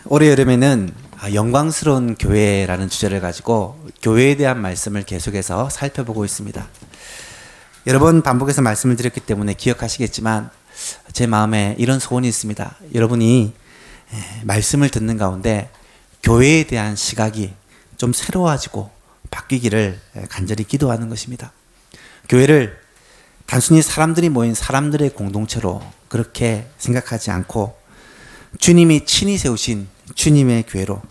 올해 여름에는 영광스러운 교회라는 주제를 가지고 교회에 대한 말씀을 계속해서 살펴보고 있습니다. 여러 번 반복해서 말씀을 드렸기 때문에 기억하시겠지만 제 마음에 이런 소원이 있습니다. 여러분이 말씀을 듣는 가운데 교회에 대한 시각이 좀 새로워지고 바뀌기를 간절히 기도하는 것입니다. 교회를 단순히 사람들이 모인 사람들의 공동체로 그렇게 생각하지 않고 주님이 친히 세우신 주님의 교회로,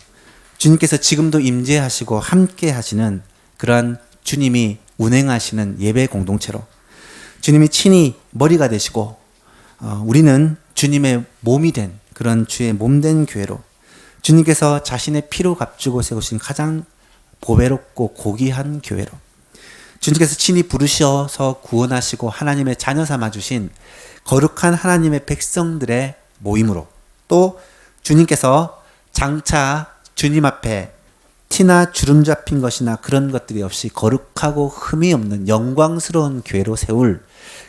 주님께서 지금도 임재하시고 함께 하시는 그러한 주님이 운행하시는 예배 공동체로, 주님이 친히 머리가 되시고 우리는 주님의 몸이 된 그런 주의 몸된 교회로, 주님께서 자신의 피로 값주고 세우신 가장 보배롭고 고귀한 교회로, 주님께서 친히 부르셔서 구원하시고 하나님의 자녀 삼아주신 거룩한 하나님의 백성들의 모임으로, 또 주님께서 장차 주님 앞에 티나 주름 잡힌 것이나 그런 것들이 없이 거룩하고 흠이 없는 영광스러운 교회로 세울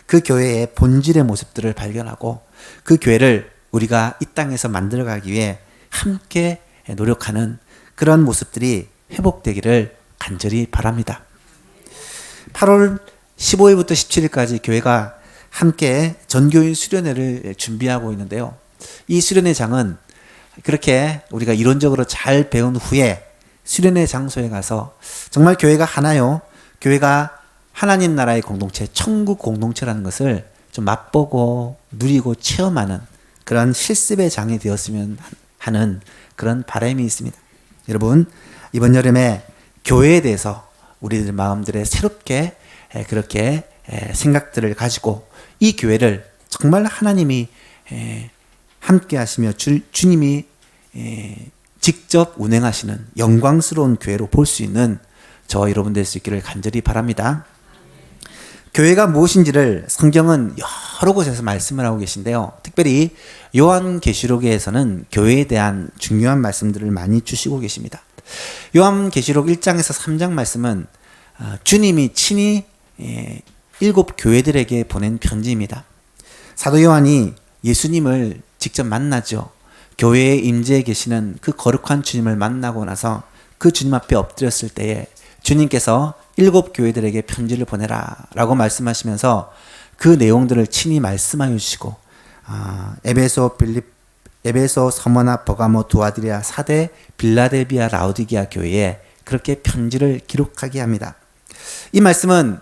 그 교회의 본질의 모습들을 발견하고 그 교회를 우리가 이 땅에서 만들어가기 위해 함께 노력하는 그런 모습들이 회복되기를 간절히 바랍니다. 8월 15일부터 17일까지 교회가 함께 전교인 수련회를 준비하고 있는데요. 이 수련회 장은 그렇게 우리가 이론적으로 잘 배운 후에 수련회 장소에 가서 정말 교회가 하나요, 교회가 하나님 나라의 공동체, 천국 공동체라는 것을 좀 맛보고 누리고 체험하는 그런 실습의 장이 되었으면 하는 그런 바람이 있습니다. 여러분, 이번 여름에 교회에 대해서 우리들 마음들에 새롭게 그렇게 생각들을 가지고 이 교회를 정말 하나님이 함께 하시며 주님이 직접 운행하시는 영광스러운 교회로 볼 수 있는 저와 여러분 될 수 있기를 간절히 바랍니다. 교회가 무엇인지를 성경은 여러 곳에서 말씀을 하고 계신데요. 특별히 요한계시록에서는 교회에 대한 중요한 말씀들을 많이 주시고 계십니다. 요한계시록 1장에서 3장 말씀은 주님이 친히 7 교회들에게 보낸 편지입니다. 사도 요한이 예수님을 직접 만나죠. 교회에 임재해 계시는 그 거룩한 주님을 만나고 나서 그 주님 앞에 엎드렸을 때에 주님께서 7 교회들에게 편지를 보내라 라고 말씀하시면서 그 내용들을 친히 말씀하여 주시고 에베소, 서머나, 버가모, 두아디라, 사대, 빌라델비아, 라오디게아 교회에 그렇게 편지를 기록하게 합니다. 이 말씀은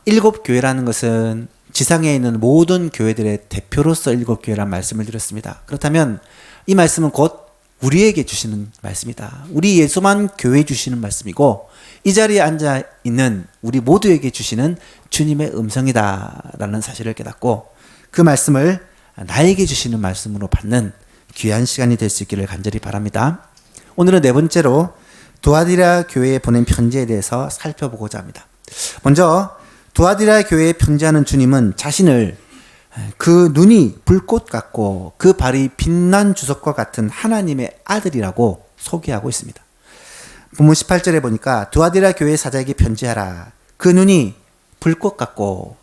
7 교회라는 것은 지상에 있는 모든 교회들의 대표로서 7 교회란 말씀을 드렸습니다. 그렇다면 이 말씀은 곧 우리에게 주시는 말씀이다. 우리 예수만 교회 주시는 말씀이고 이 자리에 앉아 있는 우리 모두에게 주시는 주님의 음성이다 라는 사실을 깨닫고 그 말씀을 나에게 주시는 말씀으로 받는 귀한 시간이 될 수 있기를 간절히 바랍니다. 오늘은 네 번째로 두아디라 교회에 보낸 편지에 대해서 살펴보고자 합니다. 먼저 두아디라 교회에 편지하는 주님은 자신을 그 눈이 불꽃 같고 그 발이 빛난 주석과 같은 하나님의 아들이라고 소개하고 있습니다. 본문 18절에 보니까 두아디라 교회 사자에게 편지하라. 그 눈이 불꽃 같고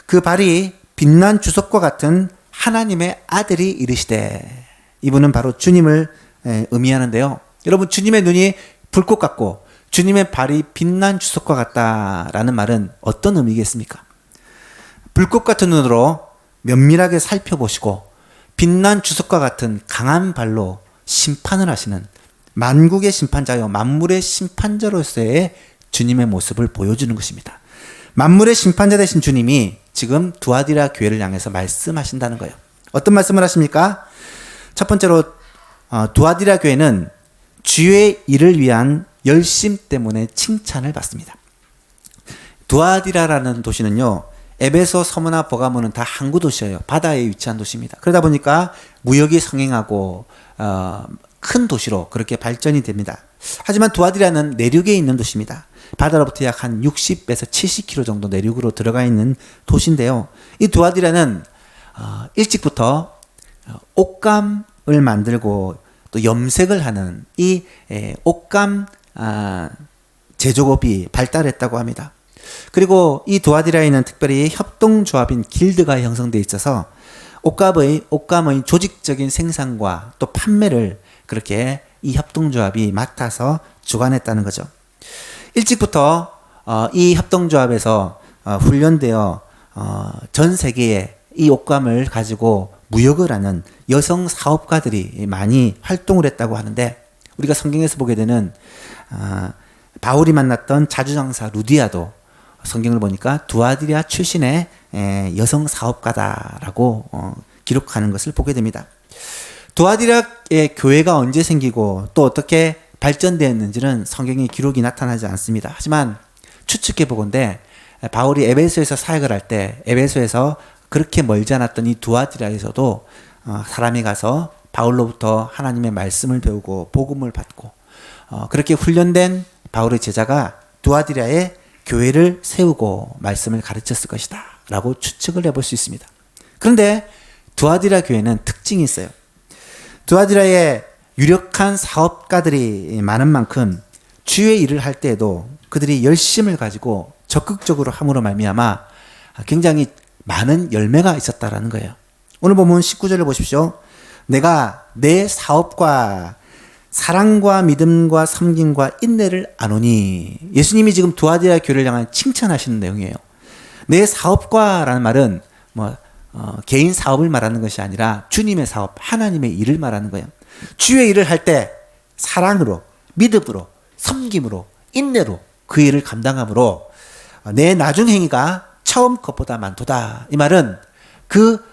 그 발이 빛난 주석과 같은 하나님의 아들이 이르시되, 이분은 바로 주님을 의미하는데요. 여러분, 주님의 눈이 불꽃 같고 주님의 발이 빛난 주석과 같다라는 말은 어떤 의미겠습니까? 불꽃 같은 눈으로 면밀하게 살펴보시고 빛난 주석과 같은 강한 발로 심판을 하시는 만국의 심판자요 만물의 심판자로서의 주님의 모습을 보여주는 것입니다. 만물의 심판자 되신 주님이 지금 두아디라 교회를 향해서 말씀하신다는 거예요. 어떤 말씀을 하십니까? 첫 번째로 두아디라 교회는 주의 일을 위한 열심 때문에 칭찬을 받습니다. 두아디라라는 도시는요, 에베소, 서머나, 버가모는 다 항구 도시예요. 바다에 위치한 도시입니다. 그러다 보니까 무역이 성행하고 큰 도시로 그렇게 발전이 됩니다. 하지만 두아디라는 내륙에 있는 도시입니다. 바다로부터 약 한 60에서 70km 정도 내륙으로 들어가 있는 도시인데요. 이 두아디라는 일찍부터 옷감을 만들고 또 염색을 하는 이 옷감 제조업이 발달했다고 합니다. 그리고 이 두아디라에는 특별히 협동조합인 길드가 형성되어 있어서 옷감의 조직적인 생산과 또 판매를 그렇게 이 협동조합이 맡아서 주관했다는 거죠. 일찍부터 이 협동조합에서 훈련되어 전 세계에 이 옷감을 가지고 무역을 하는 여성 사업가들이 많이 활동을 했다고 하는데, 우리가 성경에서 보게 되는 바울이 만났던 자주장사 루디아도 성경을 보니까 두아디라 출신의 여성 사업가다라고 기록하는 것을 보게 됩니다. 두아디라의 교회가 언제 생기고 또 어떻게 발전되었는지는 성경에 기록이 나타나지 않습니다. 하지만 추측해 보건대 바울이 에베소에서 사역을 할 때 에베소에서 그렇게 멀지 않았던 이 두아디라에서도 사람이 가서 바울로부터 하나님의 말씀을 배우고 복음을 받고 그렇게 훈련된 바울의 제자가 두아디라에 교회를 세우고 말씀을 가르쳤을 것이다 라고 추측을 해볼 수 있습니다. 그런데 두아디라 교회는 특징이 있어요. 두아디라에 유력한 사업가들이 많은 만큼 주의 일을 할 때에도 그들이 열심을 가지고 적극적으로 함으로 말미암아 굉장히 많은 열매가 있었다라는 거예요. 오늘 보면 19절을 보십시오. 내가 내 사업과 사랑과 믿음과 섬김과 인내를 아노니. 예수님이 지금 두아디라 교회를 향한 칭찬하시는 내용이에요. 내 사업과라는 말은 개인 사업을 말하는 것이 아니라 주님의 사업, 하나님의 일을 말하는 거예요. 주의 일을 할 때 사랑으로, 믿음으로, 섬김으로, 인내로 그 일을 감당함으로 내 나중 행위가 처음 것보다 많도다. 이 말은 그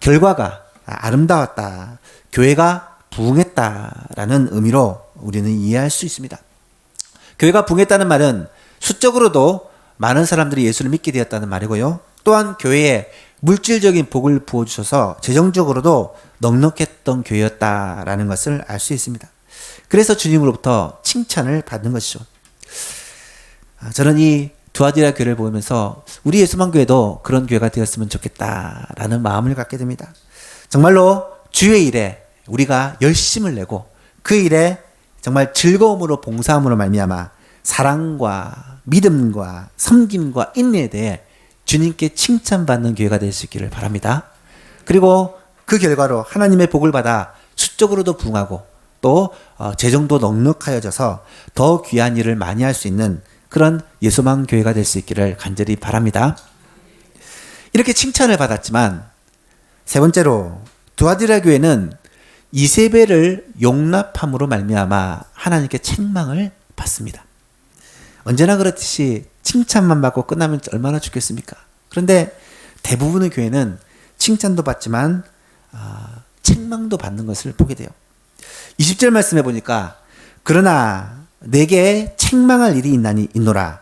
결과가 아름다웠다. 교회가 부흥했다라는 의미로 우리는 이해할 수 있습니다. 교회가 부흥했다는 말은 수적으로도 많은 사람들이 예수를 믿게 되었다는 말이고요. 또한 교회에 물질적인 복을 부어주셔서 재정적으로도 넉넉했던 교회였다라는 것을 알 수 있습니다. 그래서 주님으로부터 칭찬을 받는 것이죠. 저는 이 두아디라 교회를 보면서 우리 예수만 교회도 그런 교회가 되었으면 좋겠다라는 마음을 갖게 됩니다. 정말로 주의 일에 우리가 열심을 내고 그 일에 정말 즐거움으로 봉사함으로 말미암아 사랑과 믿음과 섬김과 인내에 대해 주님께 칭찬받는 교회가 될 수 있기를 바랍니다. 그리고 그 결과로 하나님의 복을 받아 수적으로도 부흥하고 또 재정도 넉넉하여져서 더 귀한 일을 많이 할 수 있는 그런 예수만 교회가 될 수 있기를 간절히 바랍니다. 이렇게 칭찬을 받았지만 세 번째로 두아디라 교회는 이세벨을 용납함으로 말미암아 하나님께 책망을 받습니다. 언제나 그렇듯이 칭찬만 받고 끝나면 얼마나 좋겠습니까? 그런데 대부분의 교회는 칭찬도 받지만 책망도 받는 것을 보게 돼요. 20절 말씀해 보니까 그러나 내게 책망할 일이 있노라.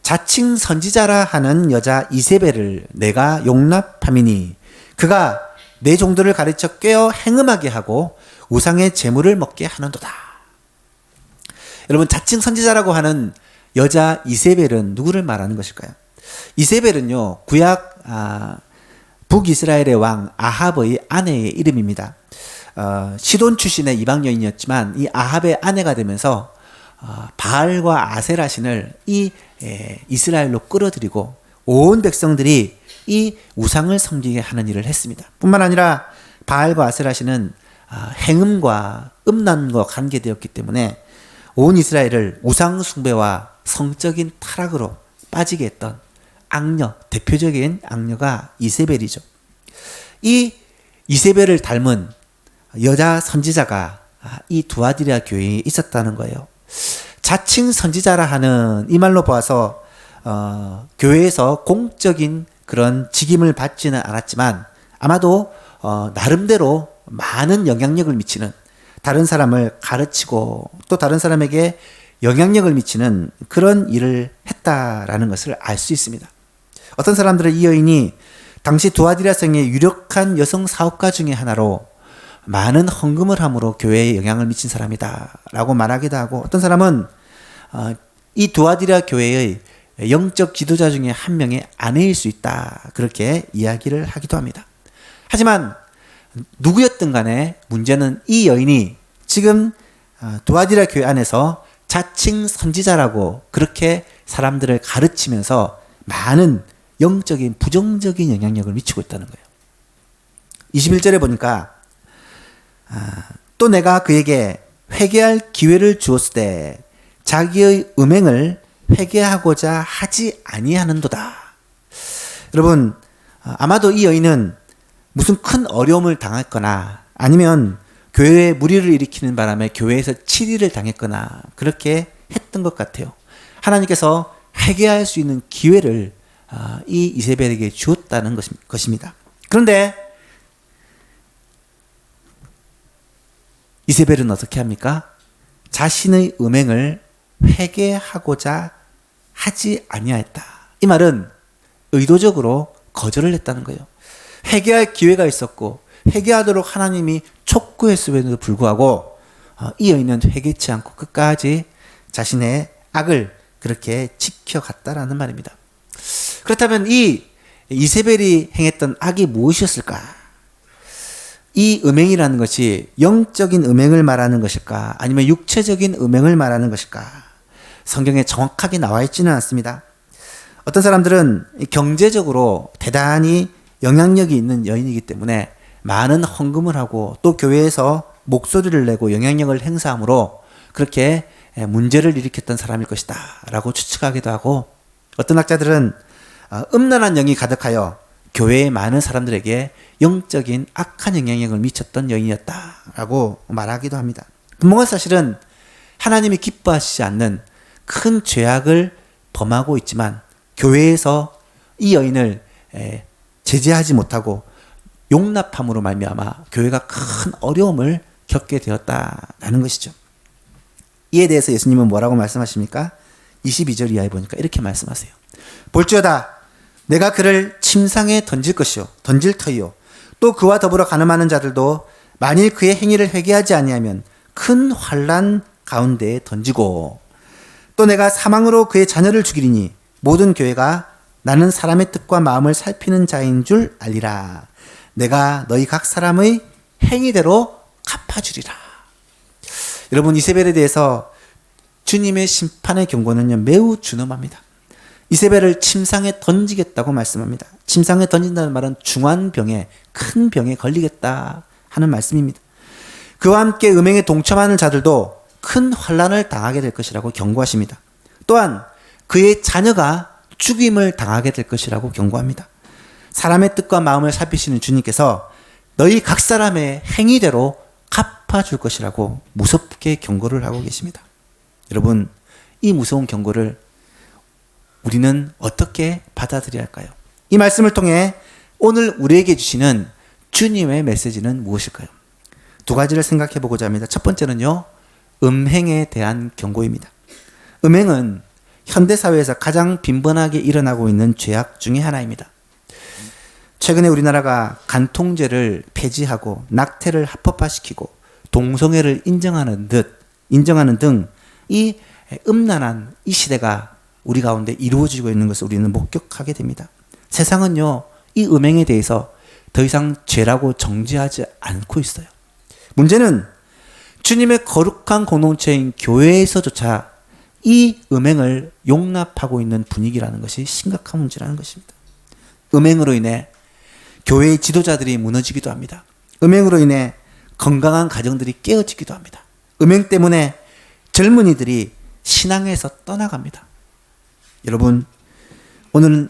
자칭 선지자라 하는 여자 이세벨을 내가 용납함이니 그가 내 종들을 가르쳐 꿰어 행음하게 하고 우상의 재물을 먹게 하는도다. 여러분, 자칭 선지자라고 하는 여자 이세벨은 누구를 말하는 것일까요? 이세벨은요, 구약 북이스라엘의 왕 아합의 아내의 이름입니다. 시돈 출신의 이방 여인이었지만 이 아합의 아내가 되면서 바알과 아세라 신을 이 이스라엘로 끌어들이고 온 백성들이 이 우상을 섬기게 하는 일을 했습니다. 뿐만 아니라 바알과 아세라 신은 행음과 음란과 관계되었기 때문에 온 이스라엘을 우상 숭배와 성적인 타락으로 빠지게 했던 악녀, 대표적인 악녀가 이세벨이죠. 이 이세벨을 닮은 여자 선지자가 이 두아디라 교회에 있었다는 거예요. 자칭 선지자라 하는 이 말로 보아서 교회에서 공적인 그런 직임을 받지는 않았지만 아마도 나름대로 많은 영향력을 미치는, 다른 사람을 가르치고 또 다른 사람에게 영향력을 미치는 그런 일을 했다라는 것을 알 수 있습니다. 어떤 사람들은 이 여인이 당시 두아디라 성의 유력한 여성 사업가 중에 하나로 많은 헌금을 함으로 교회에 영향을 미친 사람이다 라고 말하기도 하고, 어떤 사람은 이 두아디라 교회의 영적 지도자 중에 한 명의 아내일 수 있다, 그렇게 이야기를 하기도 합니다. 하지만 누구였든 간에 문제는 이 여인이 지금 두아디라 교회 안에서 자칭 선지자라고 그렇게 사람들을 가르치면서 많은 영적인 부정적인 영향력을 미치고 있다는 거예요. 21절에 보니까 또 내가 그에게 회개할 기회를 주었을 때 자기의 음행을 회개하고자 하지 아니하는도다. 여러분, 아마도 이 여인은 무슨 큰 어려움을 당했거나 아니면 교회에 무리를 일으키는 바람에 교회에서 치리를 당했거나 그렇게 했던 것 같아요. 하나님께서 회개할 수 있는 기회를 이 이세벨에게 주었다는 것입니다. 그런데 이세벨은 어떻게 합니까? 자신의 음행을 회개하고자 하지 아니하였다. 이 말은 의도적으로 거절을 했다는 거예요. 회개할 기회가 있었고 회개하도록 하나님이 촉구했음에도 불구하고 이 여인은 회개치 않고 끝까지 자신의 악을 그렇게 지켜갔다라는 말입니다. 그렇다면 이 이세벨이 행했던 악이 무엇이었을까? 이 음행이라는 것이 영적인 음행을 말하는 것일까? 아니면 육체적인 음행을 말하는 것일까? 성경에 정확하게 나와 있지는 않습니다. 어떤 사람들은 경제적으로 대단히 영향력이 있는 여인이기 때문에 많은 헌금을 하고 또 교회에서 목소리를 내고 영향력을 행사함으로 그렇게 문제를 일으켰던 사람일 것이다 라고 추측하기도 하고, 어떤 학자들은 음란한 영이 가득하여 교회의 많은 사람들에게 영적인 악한 영향력을 미쳤던 여인이었다 라고 말하기도 합니다. 분명한 사실은 하나님이 기뻐하시지 않는 큰 죄악을 범하고 있지만 교회에서 이 여인을 제재하지 못하고 용납함으로 말미암아 교회가 큰 어려움을 겪게 되었다라는 것이죠. 이에 대해서 예수님은 뭐라고 말씀하십니까? 22절 이하에 보니까 이렇게 말씀하세요. 볼지어다 내가 그를 침상에 던질 것이요 던질 터이요 또 그와 더불어 가늠하는 자들도 만일 그의 행위를 회개하지 아니하면 큰 환난 가운데에 던지고, 또 내가 사망으로 그의 자녀를 죽이리니 모든 교회가 나는 사람의 뜻과 마음을 살피는 자인 줄 알리라. 내가 너희 각 사람의 행위대로 갚아주리라. 여러분, 이세벨에 대해서 주님의 심판의 경고는요 매우 준엄합니다. 이세벨을 침상에 던지겠다고 말씀합니다. 침상에 던진다는 말은 중한 병에, 큰 병에 걸리겠다 하는 말씀입니다. 그와 함께 음행에 동참하는 자들도 큰 환난을 당하게 될 것이라고 경고하십니다. 또한 그의 자녀가 죽임을 당하게 될 것이라고 경고합니다. 사람의 뜻과 마음을 살피시는 주님께서 너희 각 사람의 행위대로 갚아줄 것이라고 무섭게 경고를 하고 계십니다. 여러분, 이 무서운 경고를 우리는 어떻게 받아들여야 할까요? 이 말씀을 통해 오늘 우리에게 주시는 주님의 메시지는 무엇일까요? 두 가지를 생각해 보고자 합니다. 첫 번째는요, 음행에 대한 경고입니다. 음행은 현대사회에서 가장 빈번하게 일어나고 있는 죄악 중에 하나입니다. 최근에 우리나라가 간통죄를 폐지하고 낙태를 합법화시키고 동성애를 인정하는 등 이 음란한 이 시대가 우리 가운데 이루어지고 있는 것을 우리는 목격하게 됩니다. 세상은요, 이 음행에 대해서 더 이상 죄라고 정죄하지 않고 있어요. 문제는 주님의 거룩한 공동체인 교회에서조차 이 음행을 용납하고 있는 분위기라는 것이 심각한 문제라는 것입니다. 음행으로 인해 교회의 지도자들이 무너지기도 합니다. 음행으로 인해 건강한 가정들이 깨어지기도 합니다. 음행 때문에 젊은이들이 신앙에서 떠나갑니다. 여러분, 오늘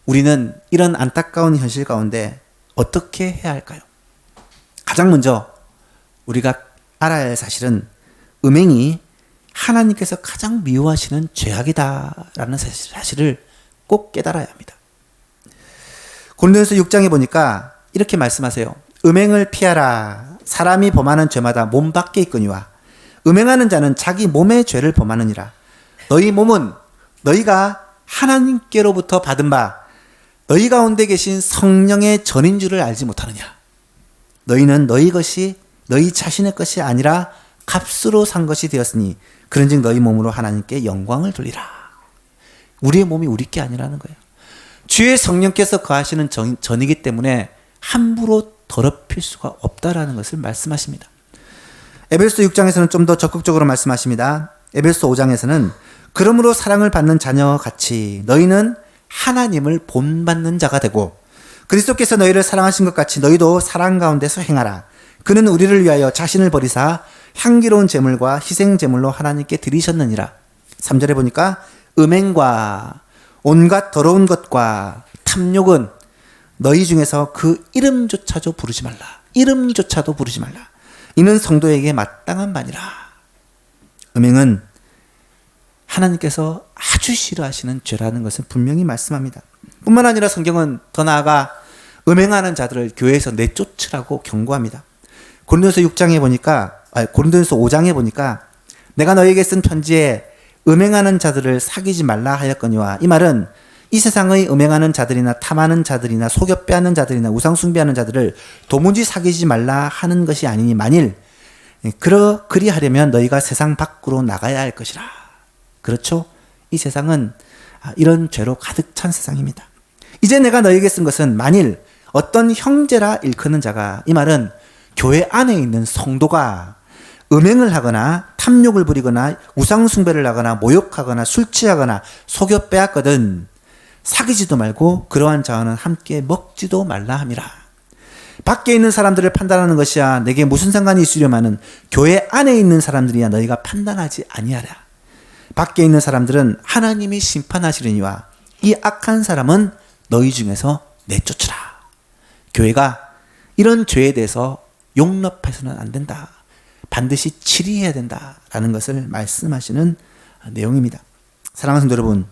우리는 이런 안타까운 현실 가운데 어떻게 해야 할까요? 가장 먼저 우리가 알아야 할 사실은 음행이 하나님께서 가장 미워하시는 죄악이다라는 사실을 꼭 깨달아야 합니다. 고린도전서 6장에 보니까 이렇게 말씀하세요. 음행을 피하라. 사람이 범하는 죄마다 몸 밖에 있거니와 음행하는 자는 자기 몸의 죄를 범하느니라. 너희 몸은 너희가 하나님께로부터 받은 바 너희 가운데 계신 성령의 전인 줄을 알지 못하느냐. 너희는 너희 것이 너희 자신의 것이 아니라 값으로 산 것이 되었으니 그런즉 너희 몸으로 하나님께 영광을 돌리라. 우리의 몸이 우리 게 아니라는 거예요. 주의 성령께서 거하시는 전이기 때문에 함부로 더럽힐 수가 없다라는 것을 말씀하십니다. 에베소 6장에서는 좀 더 적극적으로 말씀하십니다. 에베소 5장에서는 그러므로 사랑을 받는 자녀같이 너희는 하나님을 본받는 자가 되고 그리스도께서 너희를 사랑하신 것 같이 너희도 사랑 가운데서 행하라. 그는 우리를 위하여 자신을 버리사 향기로운 제물과 희생 제물로 하나님께 드리셨느니라. 3절에 보니까 음행과 온갖 더러운 것과 탐욕은 너희 중에서 그 이름조차도 부르지 말라. 이름조차도 부르지 말라. 이는 성도에게 마땅한 바니라. 음행은 하나님께서 아주 싫어하시는 죄라는 것을 분명히 말씀합니다. 뿐만 아니라 성경은 더 나아가 음행하는 자들을 교회에서 내쫓으라고 경고합니다. 고린도서 5장에 보니까 내가 너에게 쓴 편지에 음행하는 자들을 사귀지 말라 하였거니와, 이 말은 이 세상의 음행하는 자들이나 탐하는 자들이나 속여 빼앗는 자들이나 우상 숭배하는 자들을 도무지 사귀지 말라 하는 것이 아니니, 만일 그리하려면 너희가 세상 밖으로 나가야 할 것이라. 그렇죠? 이 세상은 이런 죄로 가득 찬 세상입니다. 이제 내가 너희에게 쓴 것은 만일 어떤 형제라 일컫는 자가, 이 말은 교회 안에 있는 성도가 음행을 하거나 탐욕을 부리거나 우상 숭배를 하거나 모욕하거나 술 취하거나 속여 빼앗거든 사귀지도 말고 그러한 자와는 함께 먹지도 말라 함이라. 밖에 있는 사람들을 판단하는 것이야 내게 무슨 상관이 있으려마는 교회 안에 있는 사람들이야 너희가 판단하지 아니하라. 밖에 있는 사람들은 하나님이 심판하시려니와 이 악한 사람은 너희 중에서 내쫓으라. 교회가 이런 죄에 대해서 용납해서는 안 된다. 반드시 치리해야 된다라는 것을 말씀하시는 내용입니다. 사랑하는 성도 여러분,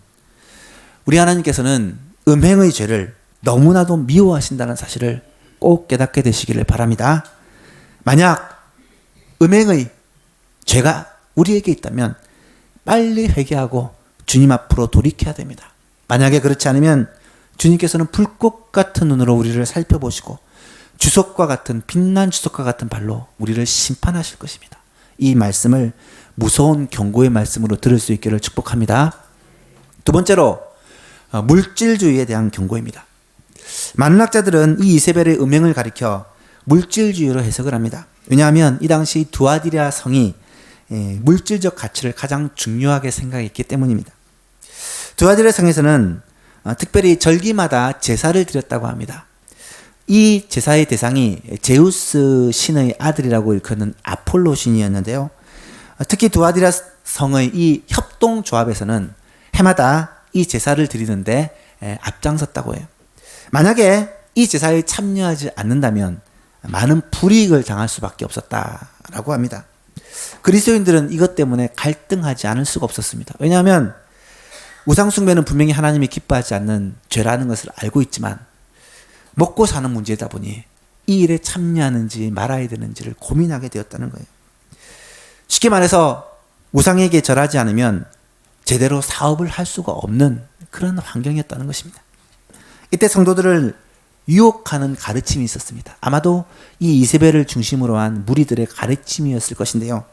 우리 하나님께서는 음행의 죄를 너무나도 미워하신다는 사실을 꼭 깨닫게 되시기를 바랍니다. 만약 음행의 죄가 우리에게 있다면 빨리 회개하고 주님 앞으로 돌이켜야 됩니다. 만약에 그렇지 않으면 주님께서는 불꽃 같은 눈으로 우리를 살펴보시고 주석과 같은 빛난 주석과 같은 발로 우리를 심판하실 것입니다. 이 말씀을 무서운 경고의 말씀으로 들을 수 있기를 축복합니다. 두 번째로 물질주의에 대한 경고입니다. 많은 학자들은 이 이세벨의 음행을 가리켜 물질주의로 해석을 합니다. 왜냐하면 이 당시 두아디라 성이 물질적 가치를 가장 중요하게 생각했기 때문입니다. 두아디라 성에서는 특별히 절기마다 제사를 드렸다고 합니다. 이 제사의 대상이 제우스 신의 아들이라고 일컫는 아폴로 신이었는데요. 특히 두아디라 성의 이 협동조합에서는 해마다 이 제사를 드리는데 앞장섰다고 해요. 만약에 이 제사에 참여하지 않는다면 많은 불이익을 당할 수밖에 없었다라고 합니다. 그리스도인들은 이것 때문에 갈등하지 않을 수가 없었습니다. 왜냐하면 우상숭배는 분명히 하나님이 기뻐하지 않는 죄라는 것을 알고 있지만 먹고 사는 문제다 보니 이 일에 참여하는지 말아야 되는지를 고민하게 되었다는 거예요. 쉽게 말해서 우상에게 절하지 않으면 제대로 사업을 할 수가 없는 그런 환경이었다는 것입니다. 이때 성도들을 유혹하는 가르침이 있었습니다. 아마도 이 이세벨을 중심으로 한 무리들의 가르침이었을 것인데요.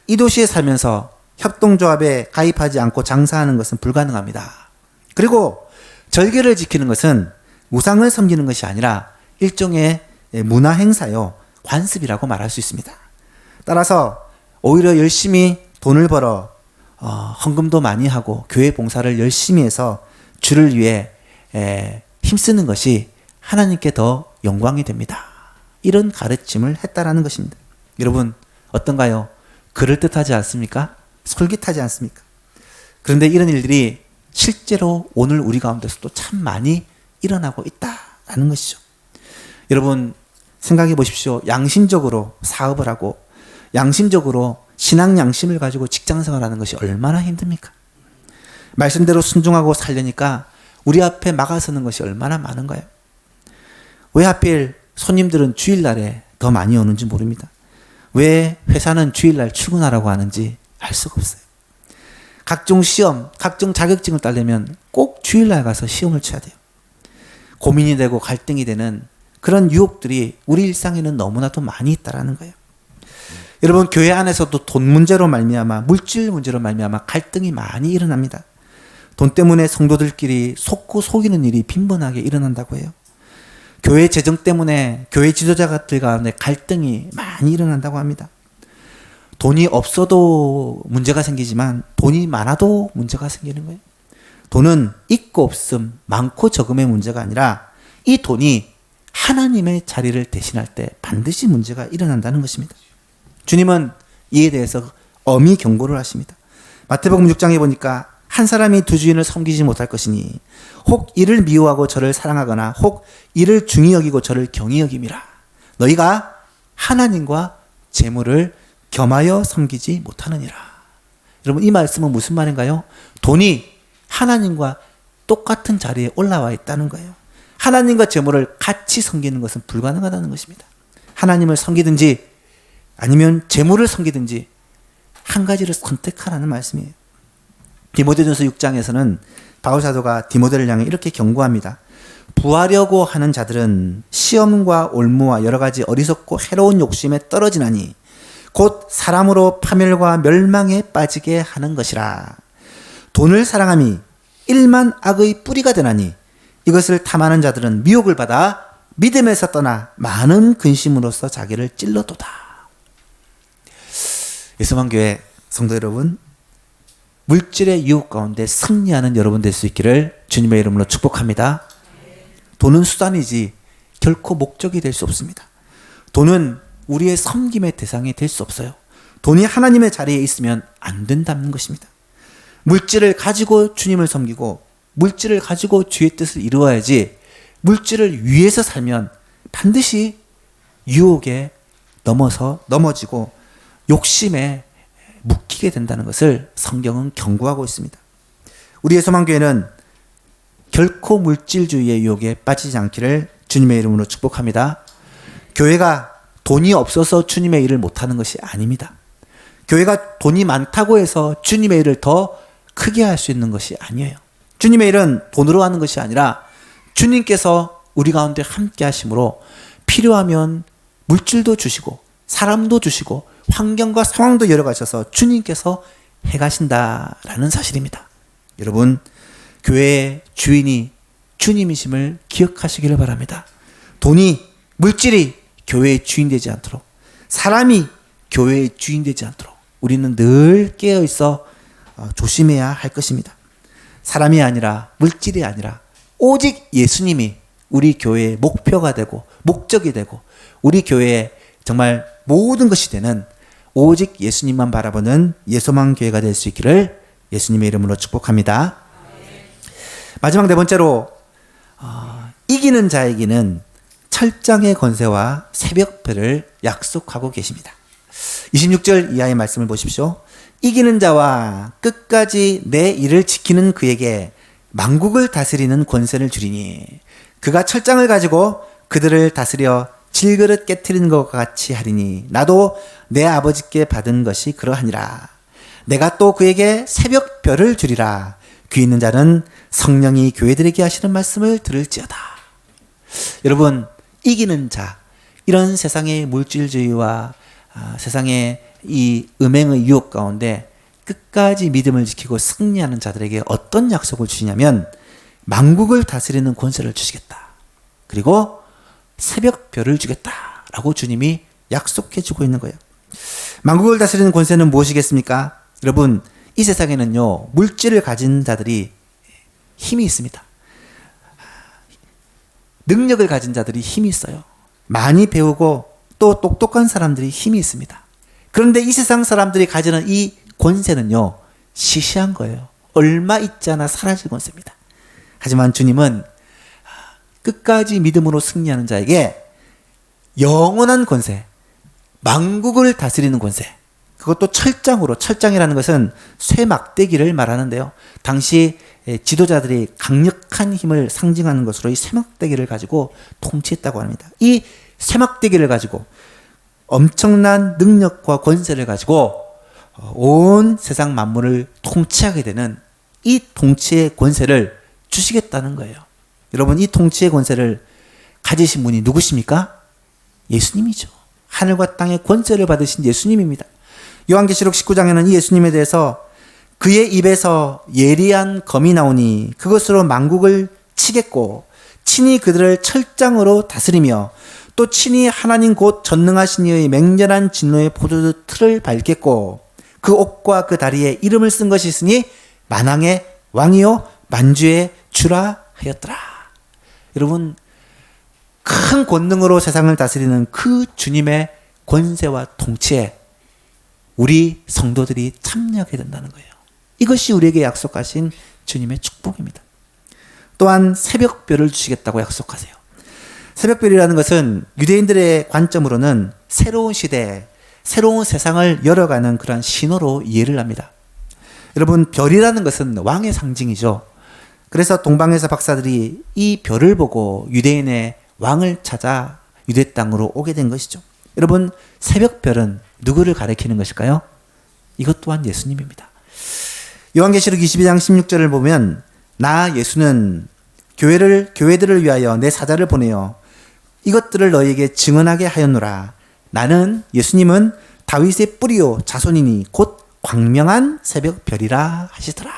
이 도시에 살면서 협동조합에 가입하지 않고 장사하는 것은 불가능합니다. 그리고 절개를 지키는 것은 우상을 섬기는 것이 아니라 일종의 문화 행사요, 관습이라고 말할 수 있습니다. 따라서 오히려 열심히 돈을 벌어 헌금도 많이 하고 교회 봉사를 열심히 해서 주를 위해 힘쓰는 것이 하나님께 더 영광이 됩니다. 이런 가르침을 했다라는 것입니다. 여러분 어떤가요? 그럴듯하지 않습니까? 솔깃하지 않습니까? 그런데 이런 일들이 실제로 오늘 우리 가운데서도 참 많이 일어나고 있다라는 것이죠. 여러분 생각해 보십시오. 양심적으로 사업을 하고 양심적으로 신앙 양심을 가지고 직장 생활하는 것이 얼마나 힘듭니까? 말씀대로 순종하고 살려니까 우리 앞에 막아서는 것이 얼마나 많은가요? 왜 하필 손님들은 주일날에 더 많이 오는지 모릅니다. 왜 회사는 주일날 출근하라고 하는지 알 수가 없어요. 각종 시험, 각종 자격증을 따려면 꼭 주일날 가서 시험을 쳐야 돼요. 고민이 되고 갈등이 되는 그런 유혹들이 우리 일상에는 너무나도 많이 있다라는 거예요. 여러분 교회 안에서도 돈 문제로 말미암아 물질 문제로 말미암아 갈등이 많이 일어납니다. 돈 때문에 성도들끼리 속고 속이는 일이 빈번하게 일어난다고 해요. 교회 재정 때문에 교회 지도자들 가운데 갈등이 많이 일어난다고 합니다. 돈이 없어도 문제가 생기지만 돈이 많아도 문제가 생기는 거예요. 돈은 있고 없음, 많고 적음의 문제가 아니라 이 돈이 하나님의 자리를 대신할 때 반드시 문제가 일어난다는 것입니다. 주님은 이에 대해서 엄히 경고를 하십니다. 마태복음 6장에 보니까 한 사람이 두 주인을 섬기지 못할 것이니 혹 이를 미워하고 저를 사랑하거나 혹 이를 중히 여기고 저를 경히 여김이라. 너희가 하나님과 재물을 겸하여 섬기지 못하느니라. 여러분, 이 말씀은 무슨 말인가요? 돈이 하나님과 똑같은 자리에 올라와 있다는 거예요. 하나님과 재물을 같이 섬기는 것은 불가능하다는 것입니다. 하나님을 섬기든지 아니면 재물을 섬기든지 한 가지를 선택하라는 말씀이에요. 디모데전서 6장에서는 바울 사도가 디모데를 향해 이렇게 경고합니다. 부하려고 하는 자들은 시험과 올무와 여러 가지 어리석고 해로운 욕심에 떨어지나니 곧 사람으로 파멸과 멸망에 빠지게 하는 것이라. 돈을 사랑함이 일만 악의 뿌리가 되나니 이것을 탐하는 자들은 미혹을 받아 믿음에서 떠나 많은 근심으로써 자기를 찔러도다. 예수만교회 성도 여러분, 물질의 유혹 가운데 승리하는 여러분 될 수 있기를 주님의 이름으로 축복합니다. 돈은 수단이지 결코 목적이 될 수 없습니다. 돈은 우리의 섬김의 대상이 될 수 없어요. 돈이 하나님의 자리에 있으면 안 된다는 것입니다. 물질을 가지고 주님을 섬기고 물질을 가지고 주의 뜻을 이루어야지, 물질을 위해서 살면 반드시 유혹에 넘어지고 욕심에 묶이게 된다는 것을 성경은 경고하고 있습니다. 우리의 소망교회는 결코 물질주의의 유혹에 빠지지 않기를 주님의 이름으로 축복합니다. 교회가 돈이 없어서 주님의 일을 못하는 것이 아닙니다. 교회가 돈이 많다고 해서 주님의 일을 더 크게 할 수 있는 것이 아니에요. 주님의 일은 돈으로 하는 것이 아니라 주님께서 우리 가운데 함께 하심으로 필요하면 물질도 주시고 사람도 주시고 환경과 상황도 열어가셔서 주님께서 해가신다라는 사실입니다. 여러분, 교회의 주인이 주님이심을 기억하시기를 바랍니다. 돈이, 물질이 교회의 주인 되지 않도록, 사람이 교회의 주인 되지 않도록 우리는 늘 깨어있어 조심해야 할 것입니다. 사람이 아니라 물질이 아니라 오직 예수님이 우리 교회의 목표가 되고 목적이 되고 우리 교회의 정말 모든 것이 되는 오직 예수님만 바라보는 예소망 교회가 될 수 있기를 예수님의 이름으로 축복합니다. 마지막 네 번째로 이기는 자에게는 철장의 권세와 새벽별을 약속하고 계십니다. 26절 이하의 말씀을 보십시오. 이기는 자와 끝까지 내 일을 지키는 그에게 만국을 다스리는 권세를 주리니 그가 철장을 가지고 그들을 다스려 질그릇 깨트리는 것과 같이 하리니 나도 내 아버지께 받은 것이 그러하니라. 내가 또 그에게 새벽별을 주리라. 귀 있는 자는 성령이 교회들에게 하시는 말씀을 들을지어다. 여러분, 이기는 자, 이런 세상의 물질주의와 세상의 이 음행의 유혹 가운데 끝까지 믿음을 지키고 승리하는 자들에게 어떤 약속을 주시냐면 만국을 다스리는 권세를 주시겠다. 그리고 새벽별을 주겠다라고 주님이 약속해 주고 있는 거예요. 만국을 다스리는 권세는 무엇이겠습니까? 여러분, 이 세상에는요, 물질을 가진 자들이 힘이 있습니다. 능력을 가진 자들이 힘이 있어요. 많이 배우고 또 똑똑한 사람들이 힘이 있습니다. 그런데 이 세상 사람들이 가지는 이 권세는요, 시시한 거예요. 얼마 있지 않아 사라질 권세입니다. 하지만 주님은 끝까지 믿음으로 승리하는 자에게 영원한 권세, 만국을 다스리는 권세, 그것도 철장으로, 철장이라는 것은 쇠막대기를 말하는데요. 당시 지도자들이 강력한 힘을 상징하는 것으로 이 쇠막대기를 가지고 통치했다고 합니다. 이 쇠막대기를 가지고 엄청난 능력과 권세를 가지고 온 세상 만물을 통치하게 되는 이 통치의 권세를 주시겠다는 거예요. 여러분, 이 통치의 권세를 가지신 분이 누구십니까? 예수님이죠. 하늘과 땅의 권세를 받으신 예수님입니다. 요한계시록 19장에는 이 예수님에 대해서 그의 입에서 예리한 검이 나오니 그것으로 만국을 치겠고 친히 그들을 철장으로 다스리며 또 친히 하나님 곧 전능하신 이의 맹렬한 진노의 포도주 틀을 밟겠고 그 옥과 그 다리에 이름을 쓴 것이 있으니 만왕의 왕이요 만주의 주라 하였더라. 여러분, 큰 권능으로 세상을 다스리는 그 주님의 권세와 통치에 우리 성도들이 참여하게 된다는 거예요. 이것이 우리에게 약속하신 주님의 축복입니다. 또한 새벽별을 주시겠다고 약속하세요. 새벽별이라는 것은 유대인들의 관점으로는 새로운 시대, 새로운 세상을 열어가는 그런 신호로 이해를 합니다. 여러분, 별이라는 것은 왕의 상징이죠. 그래서 동방에서 박사들이 이 별을 보고 유대인의 왕을 찾아 유대 땅으로 오게 된 것이죠. 여러분, 새벽별은 누구를 가리키는 것일까요? 이것 또한 예수님입니다. 요한계시록 22장 16절을 보면 나 예수는 교회들을 위하여 내 사자를 보내어 이것들을 너희에게 증언하게 하였노라. 나는 예수님은 다윗의 뿌리요 자손이니 곧 광명한 새벽별이라 하시더라.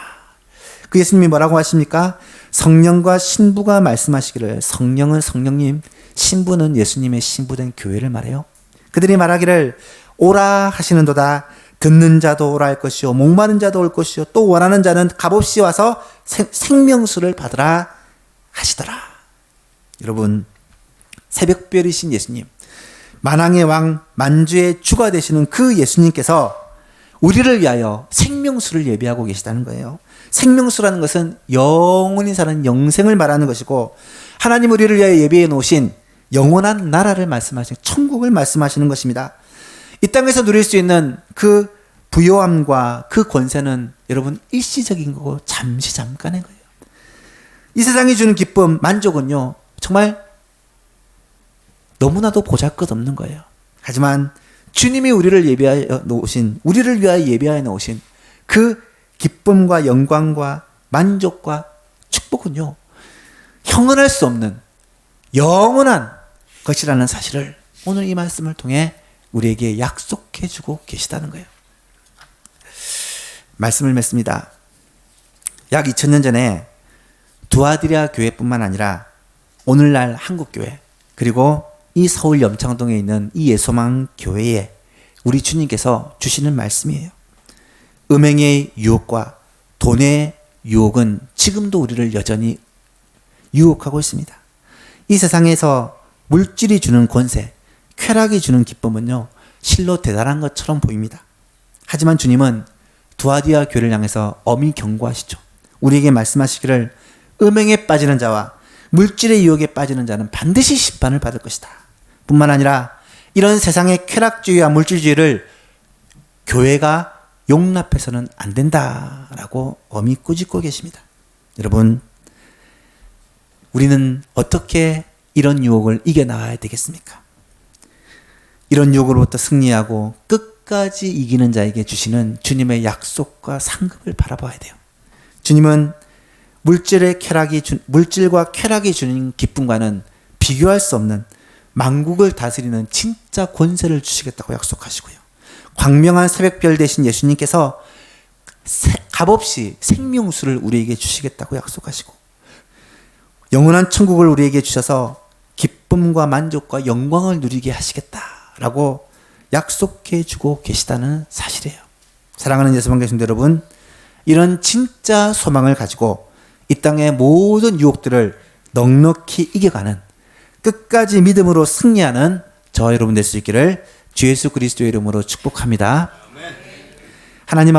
그 예수님이 뭐라고 하십니까? 성령과 신부가 말씀하시기를, 성령은 성령님, 신부는 예수님의 신부된 교회를 말해요. 그들이 말하기를 오라 하시는도다. 듣는 자도 오라 할 것이요 목마른 자도 올 것이요 또 원하는 자는 값없이 와서 생명수를 받으라 하시더라. 여러분, 새벽별이신 예수님, 만왕의 왕, 만주의 주가 되시는 그 예수님께서 우리를 위하여 생명수를 예비하고 계시다는 거예요. 생명수라는 것은 영원히 사는 영생을 말하는 것이고, 하나님 우리를 위하여 예비해 놓으신 영원한 나라를 말씀하시는, 천국을 말씀하시는 것입니다. 이 땅에서 누릴 수 있는 그 부요함과 그 권세는 여러분 일시적인 거고 잠시 잠깐의 거예요. 이 세상이 주는 기쁨, 만족은요 정말 너무나도 보잘것없는 거예요. 하지만 주님이 우리를 위하여 예비하여 놓으신 그 기쁨과 영광과 만족과 축복은요 형언할 수 없는 영원한 것이라는 사실을 오늘 이 말씀을 통해 우리에게 약속해 주고 계시다는 거예요. 말씀을 맺습니다. 약 2000년 전에 두아디라 교회뿐만 아니라 오늘날 한국교회, 그리고 이 서울 염창동에 있는 이 예소망 교회에 우리 주님께서 주시는 말씀이에요. 음행의 유혹과 돈의 유혹은 지금도 우리를 여전히 유혹하고 있습니다. 이 세상에서 물질이 주는 권세, 쾌락이 주는 기쁨은요 실로 대단한 것처럼 보입니다. 하지만 주님은 두아디아 교회를 향해서 엄히 경고하시죠. 우리에게 말씀하시기를 음행에 빠지는 자와 물질의 유혹에 빠지는 자는 반드시 심판을 받을 것이다. 뿐만 아니라 이런 세상의 쾌락주의와 물질주의를 교회가 용납해서는 안 된다라고 엄히 꾸짖고 계십니다. 여러분, 우리는 어떻게 이런 유혹을 이겨나가야 되겠습니까? 이런 유혹으로부터 승리하고 끝까지 이기는 자에게 주시는 주님의 약속과 상급을 바라봐야 돼요. 주님은 물질과 쾌락이 주는 기쁨과는 비교할 수 없는 만국을 다스리는 진짜 권세를 주시겠다고 약속하시고요. 광명한 새벽별 되신 예수님께서 값없이 생명수를 우리에게 주시겠다고 약속하시고, 영원한 천국을 우리에게 주셔서 기쁨과 만족과 영광을 누리게 하시겠다라고 약속해 주고 계시다는 사실이에요. 사랑하는 예수님 계신 여러분, 이런 진짜 소망을 가지고 이 땅의 모든 유혹들을 넉넉히 이겨가는, 끝까지 믿음으로 승리하는 저와 여러분 될 수 있기를 주 예수 그리스도의 이름으로 축복합니다. 하나님 아버지,